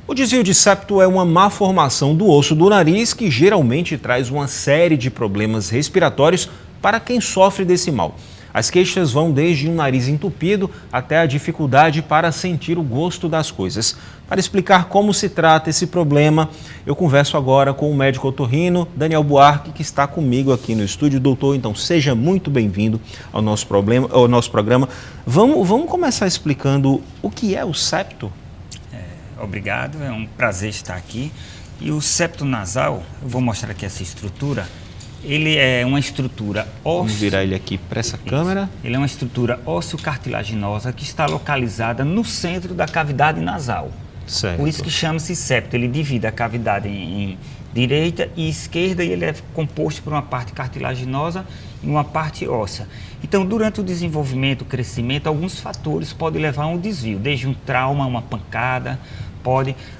O desvio de septo é uma má formação do osso do nariz que geralmente traz uma série de problemas respiratórios para quem sofre desse mal. As queixas vão desde um nariz entupido até a dificuldade para sentir o gosto das coisas. Para explicar como se trata esse problema, eu converso agora com o médico otorrino Daniel Buarque, que está comigo aqui no estúdio. Doutor, então seja muito bem-vindo ao nosso programa. Vamos começar explicando o que é o septo? Obrigado, é um prazer estar aqui. E o septo nasal, eu vou mostrar aqui essa estrutura. Ele é uma estrutura ósseo. Vamos virar ele aqui para essa câmera. Ele é uma estrutura ósseo-cartilaginosa que está localizada no centro da cavidade nasal. Certo. Por isso que chama-se septo. Ele divide a cavidade em direita e esquerda e ele é composto por uma parte cartilaginosa e uma parte óssea. Então, durante o desenvolvimento, o crescimento, alguns fatores podem levar a um desvio, desde um trauma, uma pancada,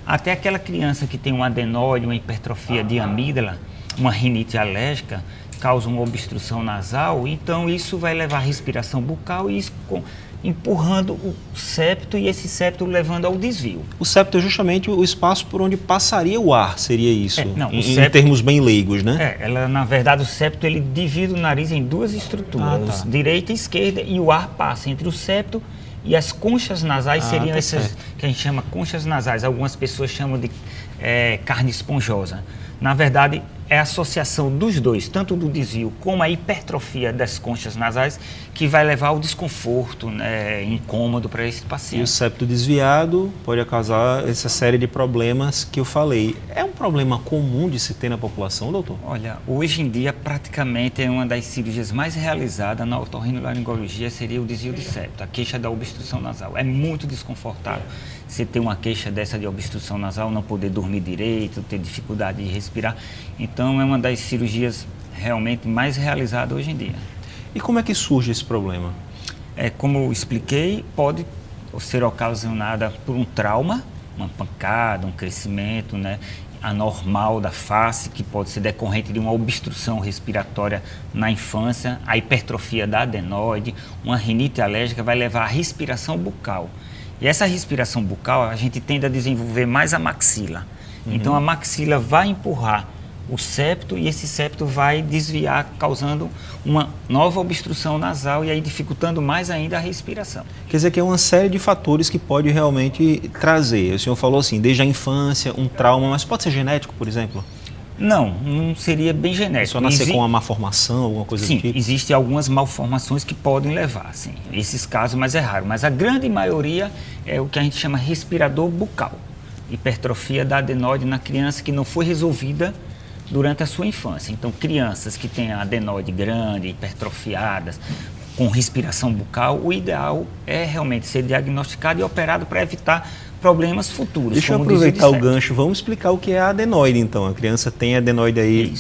até aquela criança que tem um adenoide, uma hipertrofia de amígdala, uma rinite alérgica, causa uma obstrução nasal, então isso vai levar à respiração bucal e isso empurrando o septo e esse septo levando ao desvio. O septo é justamente o espaço por onde passaria o ar, seria isso? Em termos bem leigos, né? Na verdade, o septo ele divide o nariz em duas estruturas, direita e esquerda, e o ar passa entre o septo e as conchas nasais, seriam essas que a gente chama conchas nasais. Algumas pessoas chamam de carne esponjosa. Na verdade, é a associação dos dois, tanto do desvio como a hipertrofia das conchas nasais, que vai levar ao desconforto, incômodo para esse paciente. E o septo desviado pode causar essa série de problemas que eu falei. É um problema comum de se ter na população, doutor? Olha, hoje em dia praticamente é uma das cirurgias mais realizadas na otorrinolaringologia seria o desvio de septo, a queixa da obstrução nasal. É muito desconfortável você ter uma queixa dessa de obstrução nasal, não poder dormir direito, ter dificuldade de respirar. Então é uma das cirurgias realmente mais realizadas hoje em dia. E como é que surge esse problema? Como eu expliquei, pode ser ocasionada por um trauma, uma pancada, um crescimento anormal da face, que pode ser decorrente de uma obstrução respiratória na infância, a hipertrofia da adenoide, uma rinite alérgica vai levar à respiração bucal. E essa respiração bucal, a gente tende a desenvolver mais a maxila. Então a maxila vai empurrar o septo e esse septo vai desviar, causando uma nova obstrução nasal e aí dificultando mais ainda a respiração. Quer dizer que é uma série de fatores que pode realmente trazer. O senhor falou assim, desde a infância, um trauma, mas pode ser genético, por exemplo? Não seria bem genético. Só nascer com uma má formação, alguma coisa do tipo? Sim, existem algumas malformações que podem levar, sim. Esses casos, mas é raro. Mas a grande maioria é o que a gente chama respirador bucal. Hipertrofia da adenoide na criança que não foi resolvida durante a sua infância. Então, crianças que têm a adenoide grande, hipertrofiadas, com respiração bucal, o ideal é realmente ser diagnosticado e operado para evitar problemas futuros. Deixa eu aproveitar o gancho, vamos explicar o que é a adenoide então. A criança tem adenoide aí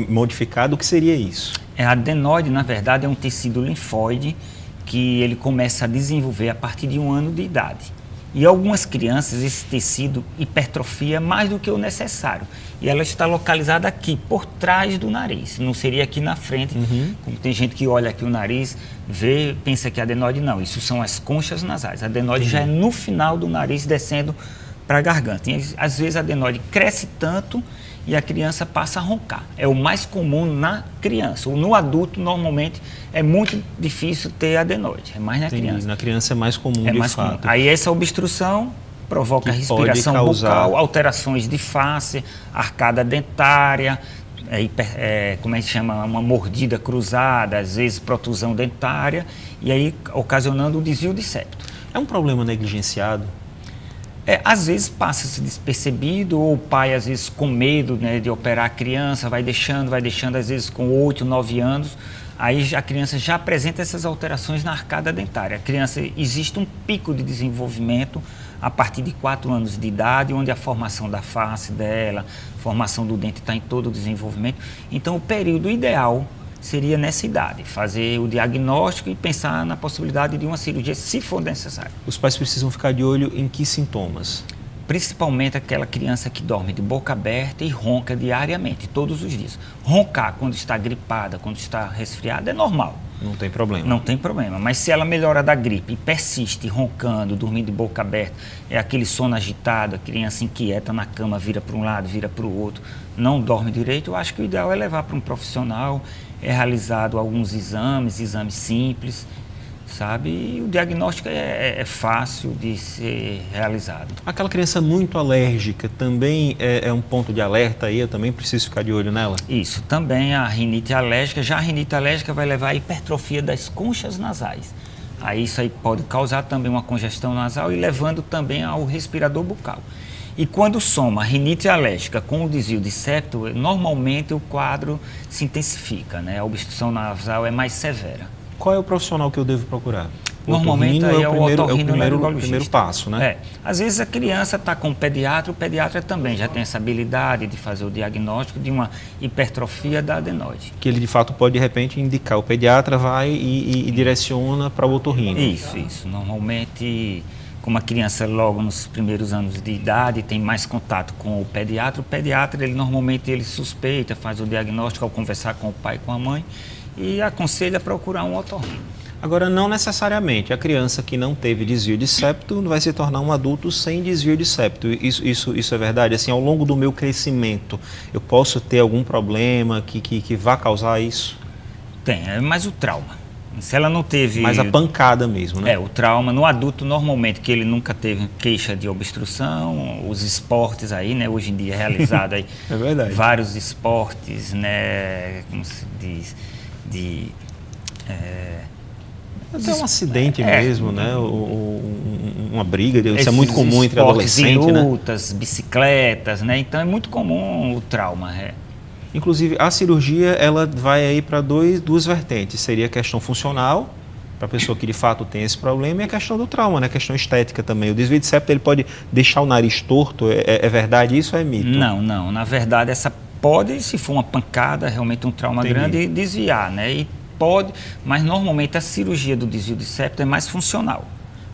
modificado, o que seria isso? A adenoide, na verdade, é um tecido linfóide que ele começa a desenvolver a partir de 1 ano de idade. E algumas crianças, esse tecido hipertrofia mais do que o necessário. E ela está localizada aqui, por trás do nariz. Não seria aqui na frente, como tem gente que olha aqui o nariz, vê, pensa que é adenoide. Não, isso são as conchas nasais. A adenoide já é no final do nariz, descendo para a garganta. E, às vezes a adenoide cresce tanto e a criança passa a roncar. É o mais comum na criança. No adulto, normalmente, é muito difícil ter adenoide. É mais na criança. Na criança é mais comum, de fato. Aí essa obstrução provoca respiração bucal, alterações de face, arcada dentária, como é que chama? Uma mordida cruzada, às vezes protusão dentária, e aí ocasionando o desvio de septo. É um problema negligenciado? Às vezes passa-se despercebido, ou o pai, às vezes, com medo de operar a criança, vai deixando, às vezes com 8, 9 anos, aí a criança já apresenta essas alterações na arcada dentária. A criança, existe um pico de desenvolvimento a partir de 4 anos de idade, onde a formação da face dela, a formação do dente está em todo o desenvolvimento. Então, o período ideal seria nessa idade, fazer o diagnóstico e pensar na possibilidade de uma cirurgia, se for necessário. Os pais precisam ficar de olho em que sintomas? Principalmente aquela criança que dorme de boca aberta e ronca diariamente, todos os dias. Roncar quando está gripada, quando está resfriada, é normal. Não tem problema. Não tem problema. Mas se ela melhora da gripe e persiste roncando, dormindo de boca aberta, é aquele sono agitado, a criança inquieta na cama, vira para um lado, vira para o outro, não dorme direito, eu acho que o ideal é levar para um profissional, é realizado alguns exames simples, sabe? E o diagnóstico é fácil de ser realizado. Aquela criança muito alérgica também é um ponto de alerta aí, eu também preciso ficar de olho nela? Isso, também a rinite alérgica. Já a rinite alérgica vai levar à hipertrofia das conchas nasais. Aí isso aí pode causar também uma congestão nasal e levando também ao respirador bucal. E quando soma a rinite alérgica com o desvio de septo, normalmente o quadro se intensifica, né? A obstrução nasal é mais severa. Qual é o profissional que eu devo procurar? Normalmente aí é o otorrinolaringologista. Primeiro passo, né? Às vezes a criança está com o pediatra também já tem essa habilidade de fazer o diagnóstico de uma hipertrofia da adenoide. Que ele de fato pode de repente indicar, o pediatra vai e direciona para o otorrino. Isso. Normalmente, como a criança logo nos primeiros anos de idade tem mais contato com o pediatra ele normalmente suspeita, faz o diagnóstico ao conversar com o pai e com a mãe e aconselha a procurar um otorrino. Agora, não necessariamente a criança que não teve desvio de septo vai se tornar um adulto sem desvio de septo. Isso é verdade? Assim, ao longo do meu crescimento, eu posso ter algum problema que vá causar isso? Tem, mas o trauma. Se ela não teve... Mas a pancada mesmo, né? O trauma. No adulto, normalmente, que ele nunca teve queixa de obstrução, os esportes aí, né? Hoje em dia é realizado aí é verdade. Vários esportes, né? Como se diz? Até um acidente mesmo, né? Uma briga, isso é muito comum entre adolescentes, né? Lutas, bicicletas, né? Então é muito comum o trauma. Inclusive, a cirurgia, ela vai aí para duas vertentes. Seria a questão funcional, para a pessoa que de fato tem esse problema, e a questão do trauma, né? A questão estética também. O desvio de septo, ele pode deixar o nariz torto? É verdade isso ou é mito? Não. Na verdade, essa pode, se for uma pancada, realmente um trauma grande, desviar, né? E pode, mas normalmente a cirurgia do desvio de septo é mais funcional.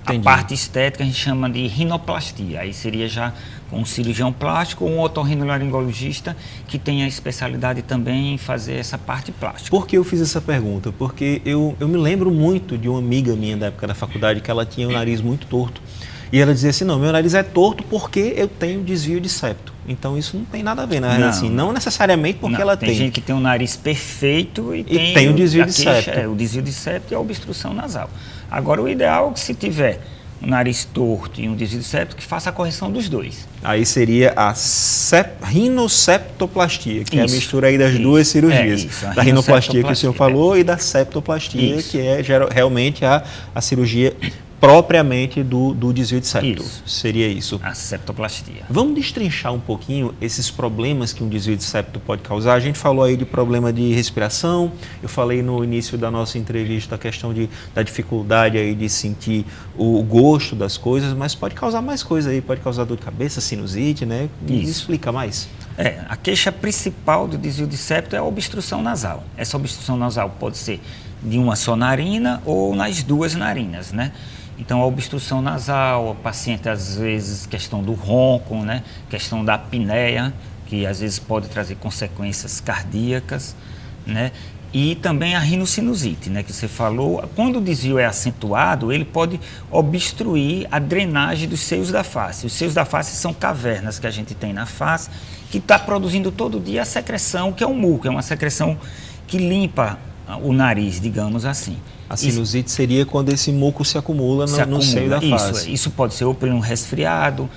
Entendi. A parte estética a gente chama de rinoplastia. Aí seria já com um cirurgião plástico ou um otorrinolaringologista que tem a especialidade também em fazer essa parte plástica. Por que eu fiz essa pergunta? Porque eu me lembro muito de uma amiga minha da época da faculdade que ela tinha o nariz muito torto. E ela dizia assim, não, meu nariz é torto porque eu tenho desvio de septo. Então isso não tem nada a ver, né? Não necessariamente porque ela tem. Tem gente que tem um nariz perfeito e tem o desvio de septo. O desvio de septo e a obstrução nasal. Agora o ideal é que se tiver um nariz torto e um desvio de septo, que faça a correção dos dois. Aí seria a rinoseptoplastia, que é a mistura aí das duas cirurgias. Da rinoplastia que o senhor falou e da septoplastia, que é realmente a cirurgia propriamente do desvio de septo. Seria isso. A septoplastia. Vamos destrinchar um pouquinho esses problemas que um desvio de septo pode causar. A gente falou aí de problema de respiração, eu falei no início da nossa entrevista a questão da dificuldade aí de sentir o gosto das coisas, mas pode causar mais coisa aí, pode causar dor de cabeça, sinusite, né? Me explica mais. A queixa principal do desvio de septo é a obstrução nasal. Essa obstrução nasal pode ser de uma só narina ou nas duas narinas, né? Então, a obstrução nasal, o paciente, às vezes, questão do ronco, né? Questão da apneia, que às vezes pode trazer consequências cardíacas, né? E também a rinocinusite, né? Que você falou. Quando o desvio é acentuado, ele pode obstruir a drenagem dos seios da face. Os seios da face são cavernas que a gente tem na face, que está produzindo todo dia a secreção, que é o muco, é uma secreção que limpa o nariz, digamos assim. A sinusite seria quando esse muco se acumula no seio da face. Isso pode ser ou por um resfriado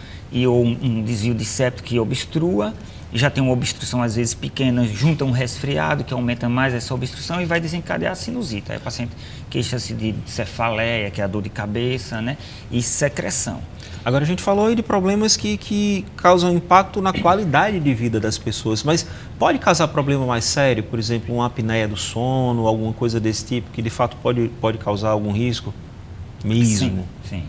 ou um desvio de septo que obstrua, e já tem uma obstrução às vezes pequena, junta um resfriado que aumenta mais essa obstrução e vai desencadear a sinusite. Aí o paciente queixa-se de cefaleia, que é a dor de cabeça, né? E secreção. Agora, a gente falou aí de problemas que causam impacto na qualidade de vida das pessoas, mas pode causar problema mais sério, por exemplo, uma apneia do sono, alguma coisa desse tipo, que de fato pode causar algum risco mesmo? Sim.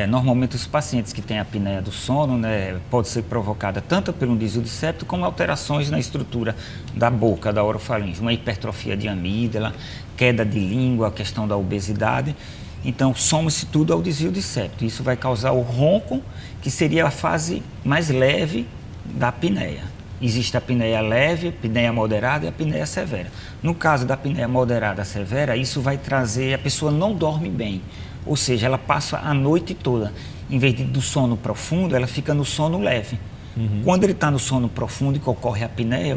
Normalmente os pacientes que têm apneia do sono, né, pode ser provocada tanto por um desvio de septo como alterações na estrutura da boca, da orofaringe, uma hipertrofia de amígdala, queda de língua, a questão da obesidade. Então, soma-se tudo ao desvio de septo. Isso vai causar o ronco, que seria a fase mais leve da apneia. Existe a apneia leve, a apneia moderada e a apneia severa. No caso da apneia moderada severa, isso vai trazer, a pessoa não dorme bem, ou seja, ela passa a noite toda. Em vez do sono profundo, ela fica no sono leve. Quando ele está no sono profundo e que ocorre a apneia,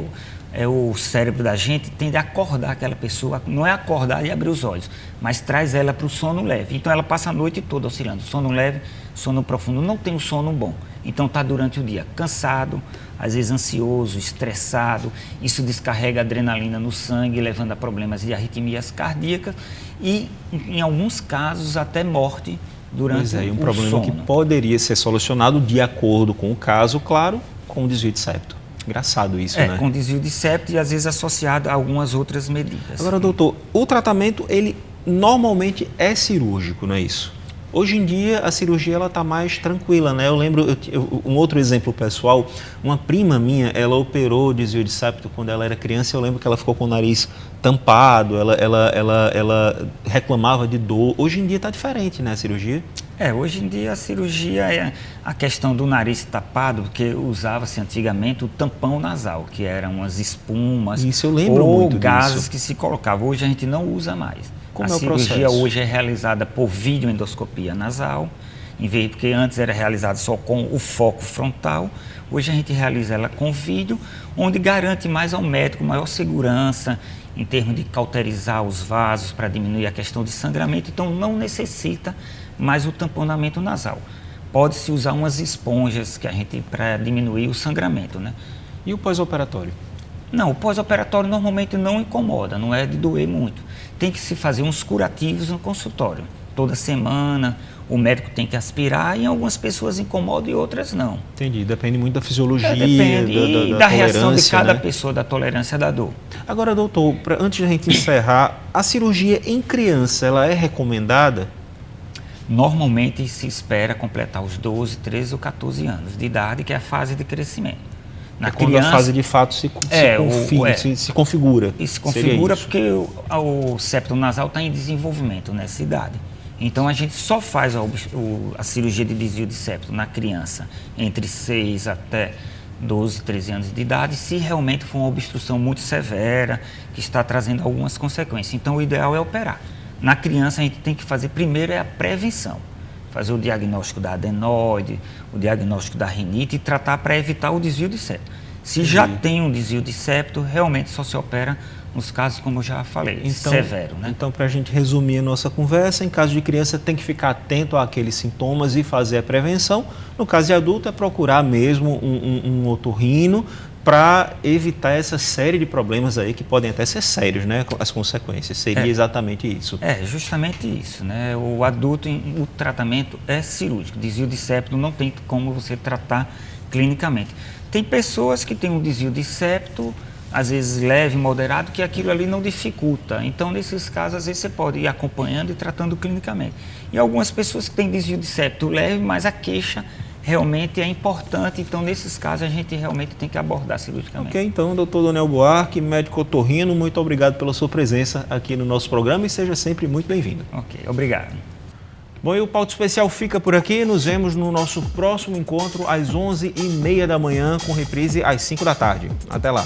o cérebro da gente tende a acordar aquela pessoa, não é acordar e abrir os olhos, mas traz ela para o sono leve. Então ela passa a noite toda oscilando, sono leve, sono profundo, não tem um sono bom. Então está durante o dia cansado, às vezes ansioso, estressado, isso descarrega adrenalina no sangue, levando a problemas de arritmias cardíacas e, em alguns casos, até morte durante o sono. Pois é, um problema que poderia ser solucionado de acordo com o caso, claro, com o desvio de septo. Engraçado isso, né? Com desvio de septo e às vezes associado a algumas outras medidas. Agora, doutor, o tratamento, ele normalmente é cirúrgico, não é isso? Hoje em dia, a cirurgia ela está mais tranquila, né? Eu lembro, um outro exemplo pessoal, uma prima minha, ela operou desvio de septo quando ela era criança, eu lembro que ela ficou com o nariz tampado, ela reclamava de dor. Hoje em dia está diferente, né, a cirurgia? Hoje em dia a cirurgia é a questão do nariz tapado, porque usava-se antigamente o tampão nasal, que eram umas espumas isso, eu lembro ou muito gases disso. que se colocavam. Hoje a gente não usa mais. Como a é o cirurgia processo? hoje é realizada por videoendoscopia nasal, porque antes era realizada só com o foco frontal. Hoje a gente realiza ela com vídeo, onde garante mais ao médico maior segurança em termos de cauterizar os vasos para diminuir a questão de sangramento. Então não necessita mais o tamponamento nasal. Pode-se usar umas esponjas para diminuir o sangramento, né? E o pós-operatório? Não, o pós-operatório normalmente não incomoda, não é de doer muito. Tem que se fazer uns curativos no consultório. Toda semana o médico tem que aspirar e algumas pessoas incomodam e outras não. Entendi, depende muito da fisiologia, depende da da reação de cada né? pessoa, da tolerância da dor. Agora, doutor, antes da gente encerrar, a cirurgia em criança, ela é recomendada? Normalmente se espera completar os 12, 13 ou 14 anos de idade, que é a fase de crescimento. Na quando a fase de fato se configura. E se configura porque o septo nasal está em desenvolvimento nessa idade. Então a gente só faz a cirurgia de desvio de septo na criança entre 6 até 12, 13 anos de idade, se realmente for uma obstrução muito severa, que está trazendo algumas consequências. Então o ideal é operar. Na criança a gente tem que fazer primeiro a prevenção. Fazer o diagnóstico da adenoide, o diagnóstico da rinite e tratar para evitar o desvio de septo. Se já tem um desvio de septo, realmente só se opera nos casos, como eu já falei, severo, né? Então, para a gente resumir a nossa conversa, em caso de criança tem que ficar atento àqueles sintomas e fazer a prevenção. No caso de adulto, é procurar mesmo um otorrino para evitar essa série de problemas aí que podem até ser sérios, né? As consequências. Seria exatamente isso. Justamente isso, né? O adulto, o tratamento é cirúrgico. Desvio de septo não tem como você tratar clinicamente. Tem pessoas que têm um desvio de septo, às vezes leve, moderado, que aquilo ali não dificulta. Então, nesses casos, às vezes você pode ir acompanhando e tratando clinicamente. E algumas pessoas que têm desvio de septo leve, mas a queixa realmente é importante, então nesses casos a gente realmente tem que abordar cirurgicamente. Ok, então, doutor Donel Buarque, médico otorrino, muito obrigado pela sua presença aqui no nosso programa e seja sempre muito bem-vindo. Ok, obrigado. Bom, e o Pauta Especial fica por aqui, nos vemos no nosso próximo encontro às 11h30 da manhã, com reprise às 5 da tarde. Até lá.